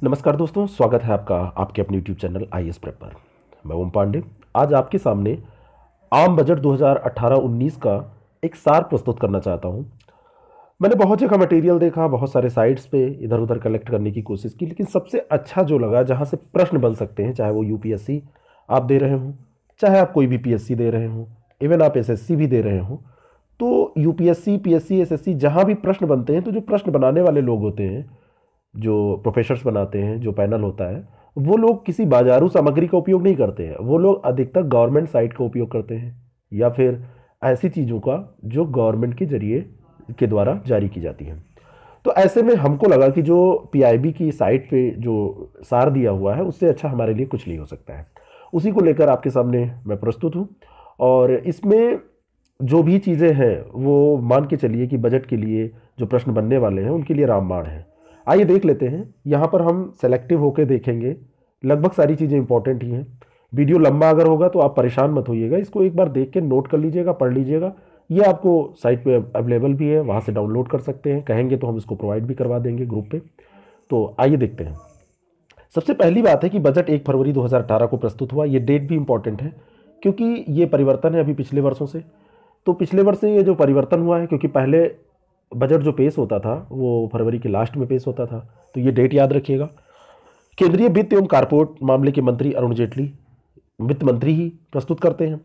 नमस्कार दोस्तों, स्वागत है आपका आपके अपने यूट्यूब चैनल आईएएस प्रेप पर। मैं ओम पांडे आज आपके सामने आम बजट 2018-19 का एक सार प्रस्तुत करना चाहता हूं। मैंने बहुत जगह मटेरियल देखा, बहुत सारे साइट्स पे इधर उधर कलेक्ट करने की कोशिश की, लेकिन सबसे अच्छा जो लगा जहां से प्रश्न बन सकते हैं, चाहे वो यूपीएससी आप दे रहे हो, चाहे आप कोई भी पीएससी दे रहे हो, इवन आप एसएससी भी दे रहे हो, तो यूपीएससी पीएससी एसएससी जहां भी प्रश्न बनते हैं तो जो प्रश्न बनाने वाले लोग होते हैं, जो प्रोफेसर्स बनाते हैं, जो पैनल होता है, वो लोग किसी बाजारू सामग्री का उपयोग नहीं करते हैं। वो लोग अधिकतर गवर्नमेंट साइट का उपयोग करते हैं या फिर ऐसी चीज़ों का जो गवर्नमेंट के जरिए के द्वारा जारी की जाती हैं। तो ऐसे में हमको लगा कि जो पीआईबी की साइट पे जो सार दिया हुआ है उससे अच्छा हमारे लिए कुछ नहीं हो सकता है। उसी को लेकर आपके सामने मैं प्रस्तुत हूँ। और इसमें जो भी चीज़ें हैं वो मान के चलिए कि बजट के लिए जो प्रश्न बनने वाले हैं उनके लिए रामबाण है। आइए देख लेते हैं। यहाँ पर हम सेलेक्टिव होकर देखेंगे, लगभग सारी चीज़ें इंपॉर्टेंट ही हैं। वीडियो लंबा अगर होगा तो आप परेशान मत होइएगा, इसको एक बार देख के नोट कर लीजिएगा, पढ़ लीजिएगा। ये आपको साइट पे अवेलेबल भी है, वहाँ से डाउनलोड कर सकते हैं। कहेंगे तो हम इसको प्रोवाइड भी करवा देंगे ग्रुप पे। तो आइए देखते हैं। सबसे पहली बात है कि बजट 1 फरवरी 2018 को प्रस्तुत हुआ। ये डेट भी इंपॉर्टेंट है क्योंकि ये परिवर्तन है अभी पिछले वर्षों से। तो पिछले वर्ष से ये जो परिवर्तन हुआ है, क्योंकि पहले बजट जो पेश होता था वो फरवरी के लास्ट में पेश होता था, तो ये डेट याद रखिएगा। केंद्रीय वित्त एवं कारपोरेट मामले के मंत्री अरुण जेटली, वित्त मंत्री ही प्रस्तुत करते हैं,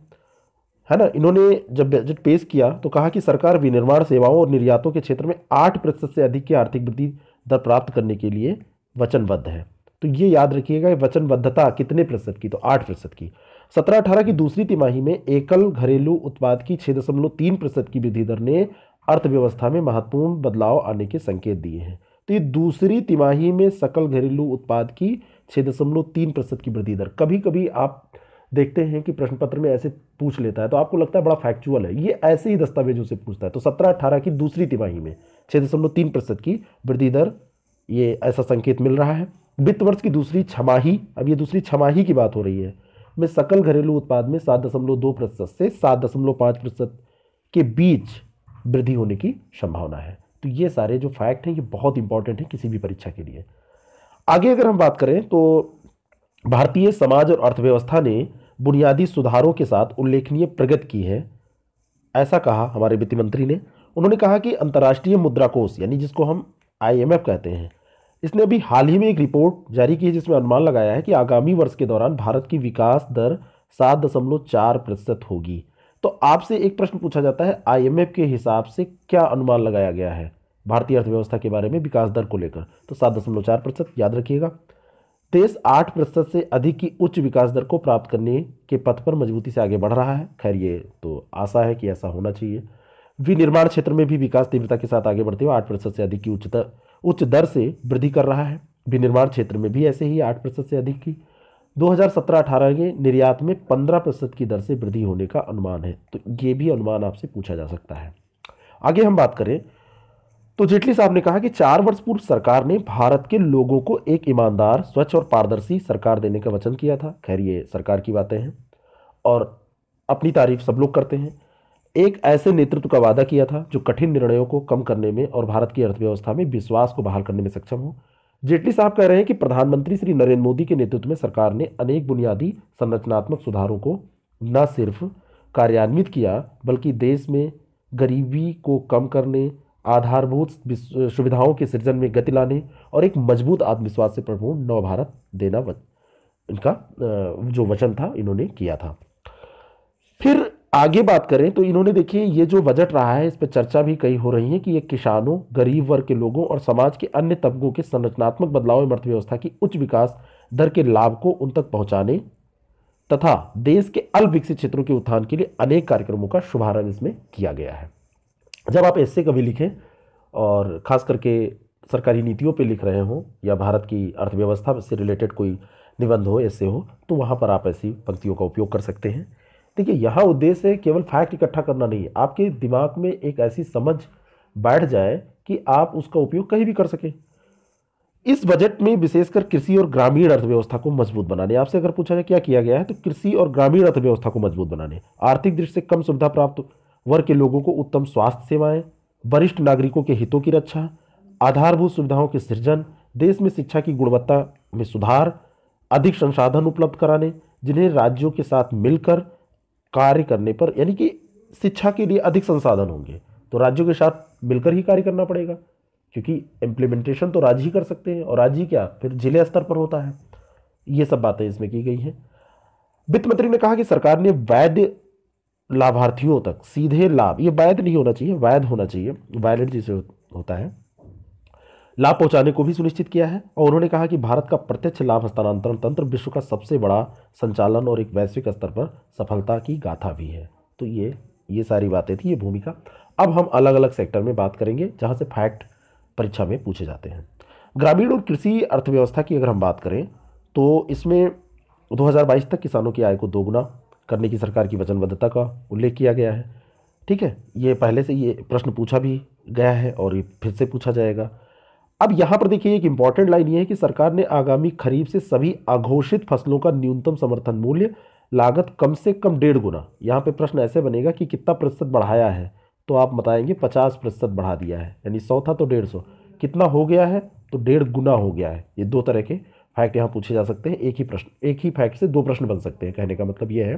है ना। इन्होंने जब बजट पेश किया तो कहा कि सरकार विनिर्माण सेवाओं और निर्यातों के क्षेत्र में 8% से अधिक की आर्थिक वृद्धि दर प्राप्त करने के लिए वचनबद्ध है। तो ये याद रखिएगा, वचनबद्धता कितने प्रतिशत की, तो 8% की। 17-18 की दूसरी तिमाही में एकल घरेलू उत्पाद की 6.3% की वृद्धि दर ने अर्थव्यवस्था में महत्वपूर्ण बदलाव आने के संकेत दिए हैं। तो ये दूसरी तिमाही में सकल घरेलू उत्पाद की 6.3% की वृद्धि दर, कभी कभी आप देखते हैं कि प्रश्न पत्र में ऐसे पूछ लेता है तो आपको लगता है बड़ा फैक्चुअल है, ये ऐसे ही दस्तावेजों से पूछता है। तो 17-18 की दूसरी तिमाही में 6.3% की वृद्धि दर, ये ऐसा संकेत मिल रहा है। वित्त वर्ष की दूसरी छमाही, अब ये दूसरी छमाही की बात हो रही है, में सकल घरेलू उत्पाद में 7.2% से 7.5% के बीच वृद्धि होने की संभावना है। तो ये सारे जो फैक्ट हैं ये बहुत इंपॉर्टेंट है किसी भी परीक्षा के लिए। आगे अगर हम बात करें तो भारतीय समाज और अर्थव्यवस्था ने बुनियादी सुधारों के साथ उल्लेखनीय प्रगति की है, ऐसा कहा हमारे वित्त मंत्री ने। उन्होंने कहा कि अंतर्राष्ट्रीय मुद्रा कोष, यानी जिसको हम आईएमएफ कहते हैं, इसने अभी हाल ही में एक रिपोर्ट जारी की है जिसमें अनुमान लगाया है कि आगामी वर्ष के दौरान भारत की विकास दर 7.4% होगी। तो आपसे एक प्रश्न पूछा जाता है, आईएमएफ के हिसाब से क्या अनुमान लगाया गया है भारतीय अर्थव्यवस्था के बारे में विकास दर को लेकर, तो 7.4%। याद रखिएगा, देश 8% से अधिक की उच्च विकास दर को प्राप्त करने के पथ पर मजबूती से आगे बढ़ रहा है। खैर, ये तो आशा है कि ऐसा होना चाहिए। विनिर्माण क्षेत्र में भी विकास तीव्रता के साथ आगे बढ़ते हुए 8% से अधिक की उच्च दर से वृद्धि कर रहा है। विनिर्माण क्षेत्र में भी ऐसे ही 8% से अधिक की। 2017-18 के निर्यात में 15% की दर से वृद्धि होने का अनुमान है। तो ये भी अनुमान आपसे पूछा जा सकता है। आगे हम बात करें तो जेटली साहब ने कहा कि 4 वर्ष पूर्व सरकार ने भारत के लोगों को एक ईमानदार, स्वच्छ और पारदर्शी सरकार देने का वचन किया था। खैर, ये सरकार की बातें हैं और अपनी तारीफ सब लोग करते हैं। एक ऐसे नेतृत्व का वादा किया था जो कठिन निर्णयों को कम करने में और भारत की अर्थव्यवस्था में विश्वास को बहाल करने में सक्षम हो। जेटली साहब कह रहे हैं कि प्रधानमंत्री श्री नरेंद्र मोदी के नेतृत्व में सरकार ने अनेक बुनियादी संरचनात्मक सुधारों को न सिर्फ कार्यान्वित किया, बल्कि देश में गरीबी को कम करने, आधारभूत सुविधाओं के सृजन में गति लाने और एक मजबूत आत्मविश्वास से परिपूर्ण नव भारत देना इनका जो वचन था इन्होंने किया था। फिर आगे बात करें तो इन्होंने, देखिए, ये जो बजट रहा है इस पर चर्चा भी कई हो रही है कि ये किसानों, गरीब वर्ग के लोगों और समाज के अन्य तबकों के संरचनात्मक बदलाव एवं अर्थव्यवस्था की उच्च विकास दर के लाभ को उन तक पहुंचाने तथा देश के अल्प विकसित क्षेत्रों के उत्थान के लिए अनेक कार्यक्रमों का शुभारंभ इसमें किया गया है। जब आप ऐसे कभी लिखें और खास करके सरकारी नीतियों पे लिख रहे हो या भारत की अर्थव्यवस्था से रिलेटेड कोई निबंध हो, ऐसे हो, तो वहाँ पर आप ऐसी पंक्तियों का उपयोग कर सकते हैं। देखिए, यहाँ उद्देश्य है केवल फैक्ट इकट्ठा करना नहीं है, आपके दिमाग में एक ऐसी समझ बैठ जाए कि आप उसका उपयोग कहीं भी कर सकें। इस बजट में विशेषकर कृषि और ग्रामीण अर्थव्यवस्था को मजबूत बनाने, आपसे अगर पूछा जाए क्या किया गया है, तो कृषि और ग्रामीण अर्थव्यवस्था को मजबूत बनाने, आर्थिक दृष्टि से कम सुविधा प्राप्त वर्ग के लोगों को उत्तम स्वास्थ्य सेवाएं, वरिष्ठ नागरिकों के हितों की रक्षा, आधारभूत सुविधाओं के सृजन, देश में शिक्षा की गुणवत्ता में सुधार, अधिक संसाधन उपलब्ध कराने, जिन्हें राज्यों के साथ मिलकर कार्य करने पर, यानी कि शिक्षा के लिए अधिक संसाधन होंगे तो राज्यों के साथ मिलकर ही कार्य करना पड़ेगा, क्योंकि इम्प्लीमेंटेशन तो राज्य ही कर सकते हैं, और राज्य ही क्या फिर जिले स्तर पर होता है। ये सब बातें इसमें की गई हैं। वित्त मंत्री ने कहा कि सरकार ने वैध लाभार्थियों तक सीधे लाभ, ये वैध नहीं होना चाहिए, वैध होना चाहिए, वैलिड जिसे होता है, लाभ पहुंचाने को भी सुनिश्चित किया है। और उन्होंने कहा कि भारत का प्रत्यक्ष लाभ हस्तांतरण तंत्र विश्व का सबसे बड़ा संचालन और एक वैश्विक स्तर पर सफलता की गाथा भी है। तो ये सारी बातें थी, ये भूमिका। अब हम अलग अलग सेक्टर में बात करेंगे जहां से फैक्ट परीक्षा में पूछे जाते हैं। ग्रामीण और कृषि अर्थव्यवस्था की अगर हम बात करें तो इसमें 2022 तक किसानों की आय को दोगुना करने की सरकार की वचनबद्धता का उल्लेख किया गया है। ठीक है, ये पहले से ये प्रश्न पूछा भी गया है और ये फिर से पूछा जाएगा। अब यहाँ पर देखिए एक इंपॉर्टेंट लाइन ये है कि सरकार ने आगामी खरीफ से सभी अघोषित फसलों का न्यूनतम समर्थन मूल्य लागत कम से कम 1.5 गुना। यहाँ पे प्रश्न ऐसे बनेगा कि कितना प्रतिशत बढ़ाया है, तो आप बताएंगे 50% बढ़ा दिया है, यानी 100 था तो 150, कितना हो गया है तो 1.5 गुना हो गया है। ये दो तरह के फैक्ट यहाँ पूछे जा सकते हैं, एक ही फैक्ट से दो प्रश्न बन सकते हैं, कहने का मतलब ये है।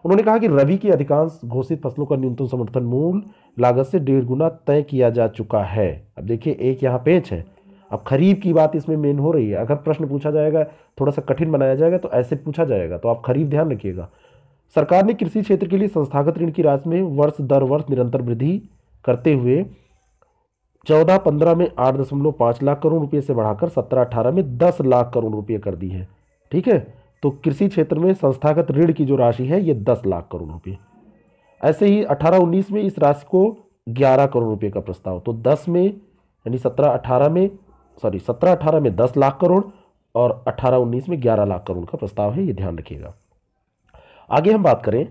उन्होंने कहा कि रबी की अधिकांश घोषित फसलों का न्यूनतम समर्थन मूल्य लागत से 1.5 गुना तय किया जा चुका है। अब देखिए एक यहाँ पेंच है, अब खरीफ की बात इसमें मेन हो रही है। अगर प्रश्न पूछा जाएगा, थोड़ा सा कठिन बनाया जाएगा तो ऐसे पूछा जाएगा, तो आप खरीफ ध्यान रखिएगा। सरकार ने कृषि क्षेत्र के लिए संस्थागत ऋण की राशि में वर्ष दर वर्ष निरंतर वृद्धि करते हुए 14-15 में 8.5 लाख करोड़ रुपए से बढ़ाकर 17-18 में 10 लाख करोड़ रुपए कर दी है। ठीक है, तो कृषि क्षेत्र में संस्थागत ऋण की जो राशि है ये 10 लाख करोड़ रुपए। ऐसे ही 18-19 में इस राशि को 11 करोड़ रुपए का प्रस्ताव, तो 10 में यानी 17-18 में 10 लाख करोड़ और 18-19 में 11 लाख करोड़ का प्रस्ताव है, ये ध्यान रखिएगा। आगे हम बात करें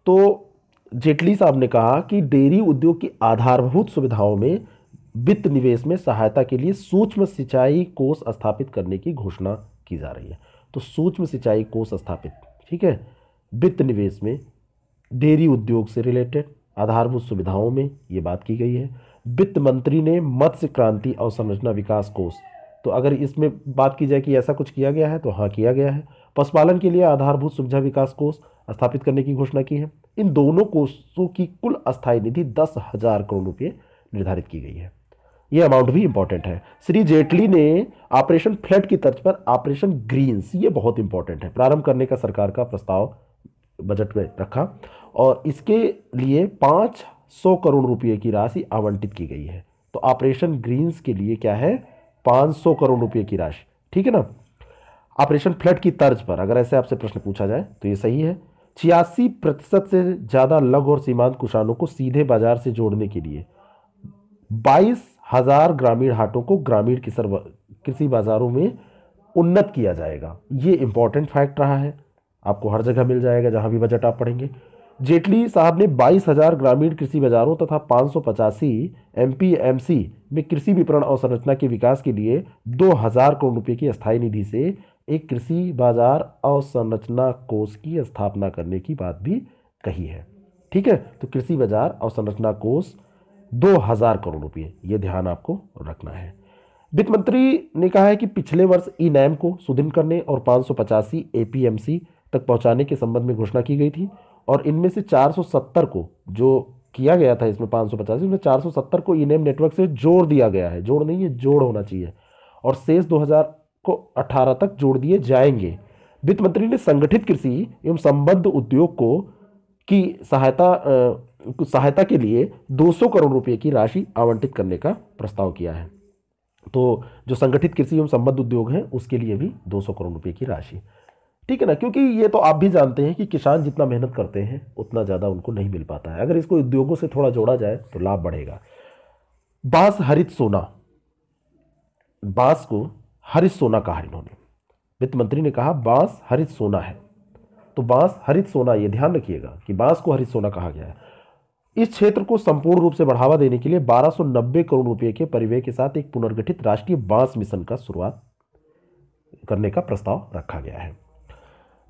तो जेटली साहब ने कहा कि डेयरी उद्योग की आधारभूत सुविधाओं में वित्त निवेश में सहायता के लिए सूक्ष्म सिंचाई कोष स्थापित करने की घोषणा की जा रही है। तो सूक्ष्म सिंचाई कोष स्थापित, ठीक है, वित्त निवेश में डेयरी उद्योग से रिलेटेड आधारभूत सुविधाओं में ये बात की गई है। वित्त मंत्री ने मत्स्य क्रांति अवसंरचना विकास कोष, तो अगर इसमें बात की जाए कि ऐसा कुछ किया गया है तो हाँ किया गया है। पशुपालन के लिए आधारभूत सुविधा विकास कोष स्थापित करने की घोषणा की है। इन दोनों कोषों की कुल अस्थायी निधि 10,000 करोड़ रुपए निर्धारित की गई है। यह अमाउंट भी इंपॉर्टेंट है। श्री जेटली ने ऑपरेशन फ्लड की तर्ज पर ऑपरेशन ग्रीन्स, ये बहुत इंपॉर्टेंट है, प्रारंभ करने का सरकार का प्रस्ताव बजट में रखा और इसके लिए 500 करोड़ रुपए की राशि आवंटित की गई है। तो ऑपरेशन ग्रीन्स के लिए क्या है, 500 करोड़ रुपए की राशि, ठीक है ना। ऑपरेशन फ्लड की तर्ज पर अगर ऐसे आपसे प्रश्न पूछा जाए तो ये सही है। 86% से ज़्यादा लघु और सीमांत किसानों को सीधे बाजार से जोड़ने के लिए 22,000 ग्रामीण हाटों को ग्रामीण कृषि बाजारों में उन्नत किया जाएगा। ये इंपॉर्टेंट फैक्ट रहा है, आपको हर जगह मिल जाएगा जहां भी बजट आप पढ़ेंगे। जेटली साहब ने 22,000 ग्रामीण कृषि बाजारों तथा 585 एमपीएमसी में कृषि विपणन अवसंरचना के विकास के लिए 2,000 करोड़ रुपए की अस्थायी निधि से एक कृषि बाजार अवसंरचना कोष की स्थापना करने की बात भी कही है। ठीक है, तो कृषि बाजार अवसंरचना कोष 2,000 करोड़ रुपए, ये ध्यान आपको रखना है। वित्त मंत्री ने कहा है कि पिछले वर्ष ई नैम को सुदृढ़ करने और 585 एपीएमसी तक पहुंचाने के संबंध में घोषणा की गई थी और इनमें से 470 को जो किया गया था, इसमें 585 में 470 को ई नैम नेटवर्क से जोड़ दिया गया है, जोड़ नहीं है जोड़ होना चाहिए, और शेष 2018 तक जोड़ दिए जाएंगे। वित्त मंत्री ने संगठित कृषि एवं संबद्ध उद्योग को की सहायता के लिए 200 करोड़ रुपए की राशि आवंटित करने का प्रस्ताव किया है। तो जो संगठित कृषि एवं संबद्ध उद्योग हैं उसके लिए भी 200 करोड़ रुपए की राशि, ठीक है ना, क्योंकि ये तो आप भी जानते हैं कि किसान जितना मेहनत करते हैं उतना ज़्यादा उनको नहीं मिल पाता है। अगर इसको उद्योगों से थोड़ा जोड़ा जाए तो लाभ बढ़ेगा। बांस हरित सोना, बांस को हरित सोना कहा इन्होंने, वित्त मंत्री ने कहा बांस हरित सोना है। तो बांस हरित सोना, ये ध्यान रखिएगा कि बांस को हरित सोना कहा गया है। इस क्षेत्र को संपूर्ण रूप से बढ़ावा देने के लिए 1290 करोड़ रुपए के परिव्यय के साथ एक पुनर्गठित राष्ट्रीय बांस मिशन का शुरुआत करने का प्रस्ताव रखा गया है।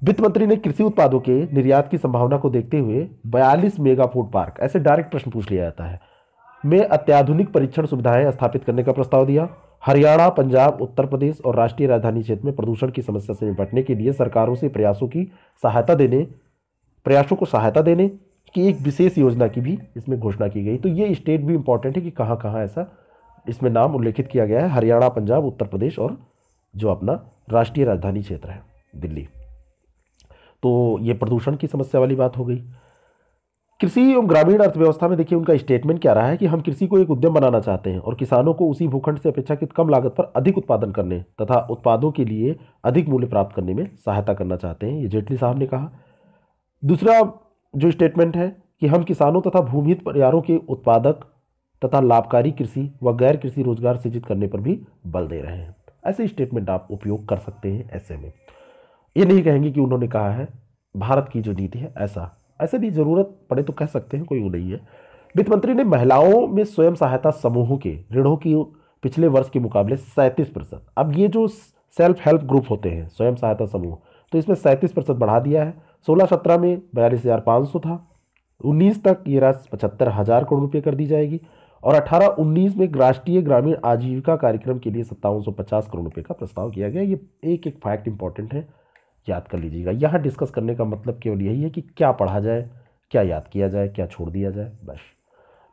वित्त मंत्री ने कृषि उत्पादों के निर्यात की संभावना को देखते हुए 42 मेगा फूड पार्क, ऐसे डायरेक्ट प्रश्न पूछ लिया जाता है, में अत्याधुनिक परीक्षण सुविधाएं स्थापित करने का प्रस्ताव दिया हरियाणा, पंजाब, उत्तर प्रदेश और राष्ट्रीय राजधानी क्षेत्र में प्रदूषण की समस्या से निपटने के लिए सरकारों से प्रयासों को सहायता देने की एक विशेष योजना की भी इसमें घोषणा की गई। तो ये स्टेट भी इंपॉर्टेंट है कि कहाँ कहाँ ऐसा इसमें नाम उल्लेखित किया गया है। हरियाणा, पंजाब, उत्तर प्रदेश और जो अपना राष्ट्रीय राजधानी क्षेत्र है दिल्ली। तो ये प्रदूषण की समस्या वाली बात हो गई। कृषि एवं ग्रामीण अर्थव्यवस्था में देखिए उनका स्टेटमेंट क्या रहा है कि हम कृषि को एक उद्यम बनाना चाहते हैं और किसानों को उसी भूखंड से अपेक्षाकृत कम लागत पर अधिक उत्पादन करने तथा उत्पादों के लिए अधिक मूल्य प्राप्त करने में सहायता करना चाहते हैं, ये जेटली साहब ने कहा। दूसरा जो स्टेटमेंट है कि हम किसानों तथा भूमिहीन परिवारों के उत्पादक तथा लाभकारी कृषि व गैर कृषि रोजगार सृजित करने पर भी बल दे रहे हैं। ऐसे स्टेटमेंट आप उपयोग कर सकते हैं ऐसे में। ये नहीं कहेंगे कि उन्होंने कहा है भारत की जो नीति है ऐसे भी जरूरत पड़े तो कह सकते हैं, कोई वो नहीं है। वित्त मंत्री ने महिलाओं में स्वयं सहायता समूहों के ऋणों की पिछले वर्ष के मुकाबले 37%, अब ये जो सेल्फ हेल्प ग्रुप होते हैं स्वयं सहायता समूह, तो इसमें 37% बढ़ा दिया है। 16-17 में 42,500 था, 19 तक ये राशि 75,000 करोड़ रुपये कर दी जाएगी और 18-19 में राष्ट्रीय ग्रामीण आजीविका कार्यक्रम के लिए 5750 करोड़ रुपये का प्रस्ताव किया गया। ये एक एक फैक्ट इंपॉर्टेंट है, याद कर लीजिएगा। यहाँ डिस्कस करने का मतलब केवल यही है कि क्या पढ़ा जाए, क्या याद किया जाए, क्या छोड़ दिया जाए, बस।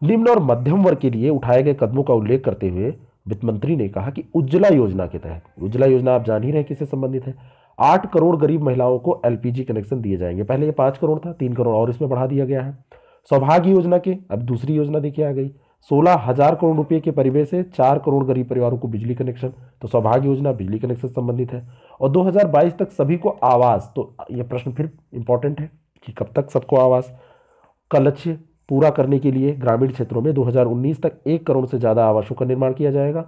निम्न और मध्यम वर्ग के लिए उठाए गए कदमों का उल्लेख करते हुए वित्त मंत्री ने कहा कि उज्ज्वला योजना के तहत, उज्ज्वला योजना आप जान ही रहे किससे संबंधित है, 8 करोड़ गरीब महिलाओं को एलपीजी कनेक्शन दिए जाएंगे। पहले ये 5 करोड़ था, 3 करोड़ और इसमें बढ़ा दिया गया है। सौभाग्य योजना के अब दूसरी योजना देखिए आ गई, 16,000 करोड़ रुपए के परिवेश से 4 करोड़ गरीब परिवारों को बिजली कनेक्शन। तो सौभाग्य योजना बिजली कनेक्शन से संबंधित है। और 2022 तक सभी को आवास, तो यह प्रश्न फिर इंपॉर्टेंट है कि कब तक सबको आवास का लक्ष्य पूरा करने के लिए ग्रामीण क्षेत्रों में 2019 तक 1 करोड़ से ज़्यादा आवासों का निर्माण किया जाएगा।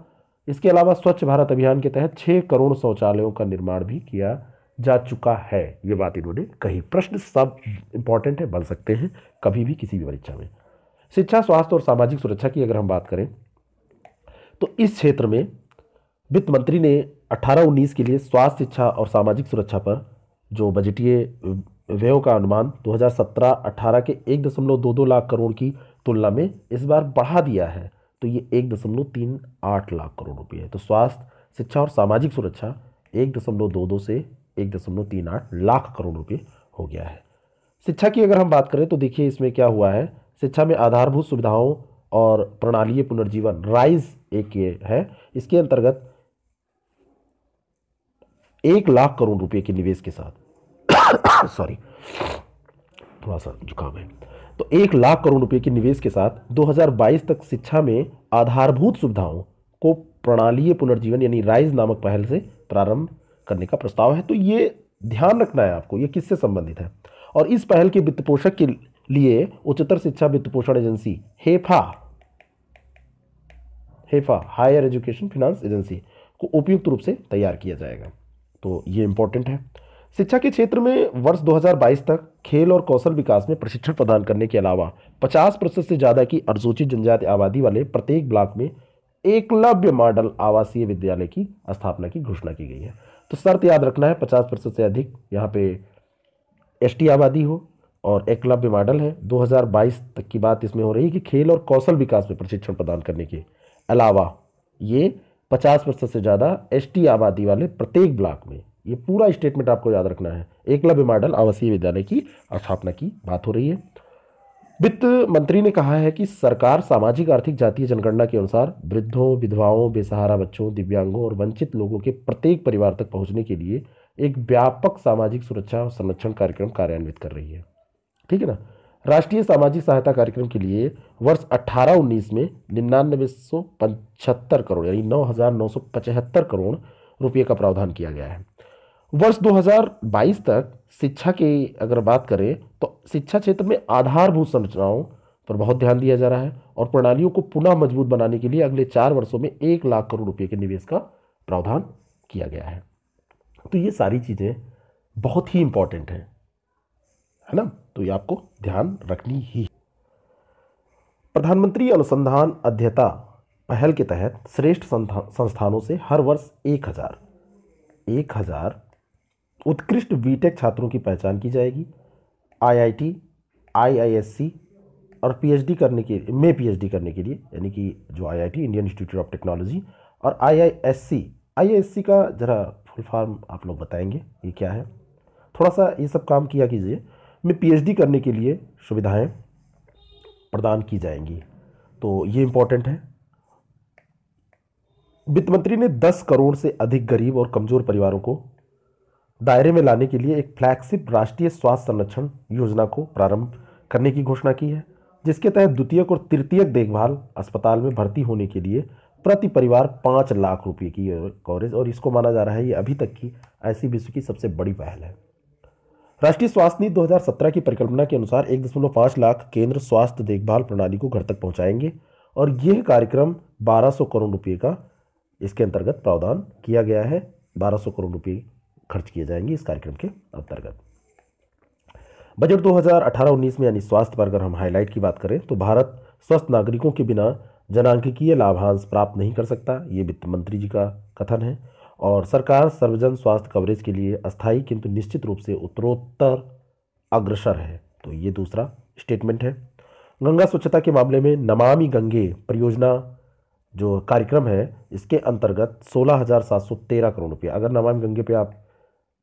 इसके अलावा स्वच्छ भारत अभियान के तहत 6 करोड़ शौचालयों का निर्माण भी किया जा चुका है। ये बात इन्होंने कही। प्रश्न सब इंपॉर्टेंट है, बन सकते हैं कभी भी किसी भी परीक्षा में। शिक्षा, स्वास्थ्य और सामाजिक सुरक्षा की अगर हम बात करें तो इस क्षेत्र में वित्त मंत्री ने 18-19 के लिए स्वास्थ्य, शिक्षा और सामाजिक सुरक्षा पर जो बजटीय व्ययों का अनुमान 2017-18 के 1.22 लाख करोड़ की तुलना में इस बार बढ़ा दिया है। तो ये 1.38 लाख करोड़ रुपये है। तो स्वास्थ्य, शिक्षा और सामाजिक सुरक्षा 1.22 से 1.38 लाख करोड़ रुपये हो गया है। शिक्षा की अगर हम बात करें तो देखिए इसमें क्या हुआ है, शिक्षा में आधारभूत सुविधाओं और प्रणालीय पुनर्जीवन राइज एक ये है, इसके अंतर्गत 1 लाख करोड़ रुपए के निवेश के साथ सॉरी थोड़ा सा जुकाम है, तो 1 लाख करोड़ रुपए के निवेश के साथ 2022 तक शिक्षा में आधारभूत सुविधाओं को प्रणालीय पुनर्जीवन यानी राइज नामक पहल से प्रारंभ करने का प्रस्ताव है। तो ये ध्यान रखना है आपको, ये किससे संबंधित है। और इस पहल के वित्त पोषक के लिए उच्चतर शिक्षा वित्त पोषण agency HEFA higher education finance agency को उपयुक्त रूप से तैयार किया जाएगा। तो ये इंपॉर्टेंट है। शिक्षा के क्षेत्र में वर्ष 2022 तक खेल और कौशल विकास में प्रशिक्षण प्रदान करने के अलावा 50% से ज़्यादा की अनुसूचित जनजाति आबादी वाले प्रत्येक ब्लॉक में एकलव्य मॉडल आवासीय विद्यालय की स्थापना की घोषणा की गई है। तो शर्त याद रखना है 50% से अधिक यहाँ पे एसटी आबादी हो और एकलव्य मॉडल है। 2022 तक की बात इसमें हो रही है कि खेल और कौशल विकास में प्रशिक्षण प्रदान करने के अलावा ये 50% से ज़्यादा एसटी आबादी वाले प्रत्येक ब्लॉक में, ये पूरा स्टेटमेंट आपको याद रखना है, एकलव्य मॉडल आवासीय विद्यालय की स्थापना की बात हो रही है। वित्त मंत्री ने कहा है कि सरकार सामाजिक आर्थिक जातीय जनगणना के अनुसार वृद्धों, विधवाओं, बेसहारा बच्चों, दिव्यांगों और वंचित लोगों के प्रत्येक परिवार तक पहुंचने के लिए एक व्यापक सामाजिक सुरक्षा और संरक्षण कार्यक्रम कार्यान्वित कर रही है। ठीक है ना। राष्ट्रीय सामाजिक सहायता कार्यक्रम के लिए वर्ष 18-19 में 9975 करोड़ यानी 9,975 करोड़ रुपये का प्रावधान किया गया है। वर्ष 2022 तक शिक्षा की अगर बात करें तो शिक्षा क्षेत्र में आधारभूत संरचनाओं पर बहुत ध्यान दिया जा रहा है और प्रणालियों को पुनः मजबूत बनाने के लिए अगले 4 वर्षों में 1 लाख करोड़ रुपये के निवेश का प्रावधान किया गया है। तो ये सारी चीज़ें बहुत ही इंपॉर्टेंट है ना, तो ये आपको ध्यान रखनी ही। प्रधानमंत्री अनुसंधान अध्ययता पहल के तहत श्रेष्ठ संस्थानों से हर वर्ष 1,000 उत्कृष्ट बीटेक छात्रों की पहचान की जाएगी। आईआईटी, आईआईएससी और पीएचडी करने के लिए यानी कि जो IIT Indian institute of technology और आईआईएससी का जरा फुल फॉर्म आप लोग बताएंगे ये क्या है। थोड़ा सा ये सब काम किया कीजिए। में पीएचडी करने के लिए सुविधाएं प्रदान की जाएंगी, तो ये इंपॉर्टेंट है। वित्त मंत्री ने 10 करोड़ से अधिक गरीब और कमजोर परिवारों को दायरे में लाने के लिए एक फ्लैगशिप राष्ट्रीय स्वास्थ्य संरक्षण योजना को प्रारंभ करने की घोषणा की है, जिसके तहत द्वितीयक और तृतीयक देखभाल अस्पताल में भर्ती होने के लिए प्रति परिवार 5 लाख रुपए की कवरेज, और इसको माना जा रहा है ये अभी तक की ऐसी विश्व की सबसे बड़ी पहल है। राष्ट्रीय स्वास्थ्य नीति 2017 की परिकल्पना के अनुसार 1.5 लाख केंद्र स्वास्थ्य देखभाल प्रणाली को घर तक पहुंचाएंगे, और यह कार्यक्रम 1200 करोड़ रुपए का इसके अंतर्गत प्रावधान किया गया है। 1200 करोड़ रुपए खर्च किए जाएंगे इस कार्यक्रम के अंतर्गत। बजट 2018-19 में यानी स्वास्थ्य पर अगर हम हाईलाइट की बात करें तो भारत स्वस्थ नागरिकों के बिना जनांकीय लाभांश प्राप्त नहीं कर सकता, ये वित्त मंत्री जी का कथन है। और सरकार सर्वजन स्वास्थ्य कवरेज के लिए अस्थायी किंतु निश्चित रूप से उत्तरोत्तर अग्रसर है, तो ये दूसरा स्टेटमेंट है। गंगा स्वच्छता के मामले में नमामि गंगे परियोजना जो कार्यक्रम है इसके अंतर्गत 16,713 करोड़ रुपये। अगर नमामि गंगे पे आप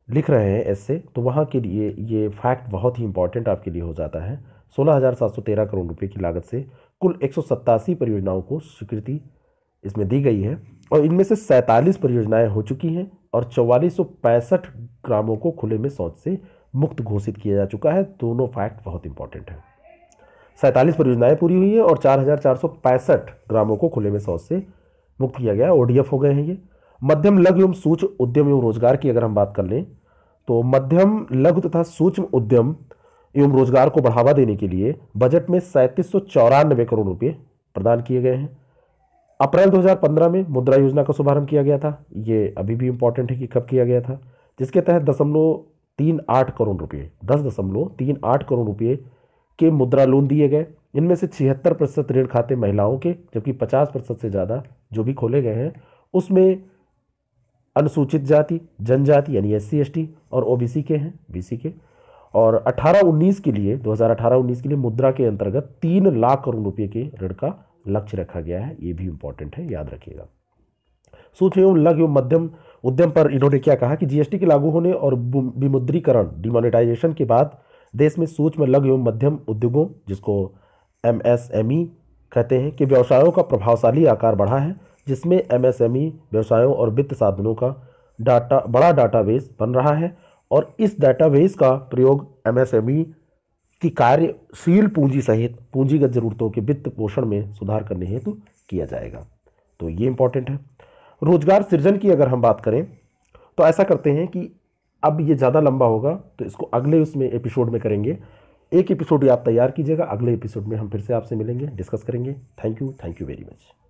लिख रहे हैं ऐसे तो वहाँ के लिए ये फैक्ट बहुत ही इंपॉर्टेंट आपके लिए हो जाता है। 16,713 करोड़ रुपये की लागत से कुल 187 परियोजनाओं को स्वीकृति इसमें दी गई है, और इनमें से 47 परियोजनाएं हो चुकी हैं और 4465 ग्रामों को खुले में शौच से मुक्त घोषित किया जा चुका है। दोनों फैक्ट बहुत इंपॉर्टेंट है। 47 परियोजनाएं पूरी हुई हैं और 4,465 ग्रामों को खुले में शौच से मुक्त किया गया, ओडीएफ हो गए हैं ये। मध्यम लघु एवं सूक्ष्म उद्यम एवं रोजगार की अगर हम बात कर लें तो मध्यम लघु तथा सूक्ष्म उद्यम एवं रोजगार को बढ़ावा देने के लिए बजट में 3794 करोड़ रुपए प्रदान किए गए हैं। अप्रैल 2015 में मुद्रा योजना का शुभारंभ किया गया था, ये अभी भी इंपॉर्टेंट है कि कब किया गया था, जिसके तहत 10.38 करोड़ रुपये 10.38 करोड़ रुपये के मुद्रा लोन दिए गए। इनमें से 76% ऋण खाते महिलाओं के, जबकि 50% से ज़्यादा जो भी खोले गए हैं उसमें अनुसूचित जाति जनजाति यानी SC/ST और OBC के हैं, BC के। और 2018-19 के लिए मुद्रा के अंतर्गत 3 लाख करोड़ रुपए के ऋण का लक्ष्य रखा गया है, ये भी इंपॉर्टेंट है, याद रखिएगा। सूक्ष्म एवं लघु एवं मध्यम उद्यम पर इन्होंने क्या कहा कि जीएसटी के लागू होने और विमुद्रीकरण डिमोनेटाइजेशन के बाद देश में सूक्ष्म लघु एवं मध्यम उद्योगों, जिसको MSME कहते हैं, कि व्यवसायों का प्रभावशाली आकार बढ़ा है, जिसमें MSME व्यवसायों और वित्त साधनों का बड़ा डाटाबेस बन रहा है, और इस डाटाबेस का प्रयोग MSME की कार्यशील पूंजी सहित पूंजीगत जरूरतों के वित्त पोषण में सुधार करने हेतु किया जाएगा, तो ये इंपॉर्टेंट है। रोजगार सृजन की अगर हम बात करें तो ऐसा करते हैं कि अब ये ज़्यादा लंबा होगा तो इसको अगले उसमें एपिसोड में करेंगे। एक एपिसोड आप तैयार कीजिएगा, अगले एपिसोड में हम फिर से आपसे मिलेंगे, डिस्कस करेंगे। Thank you very much.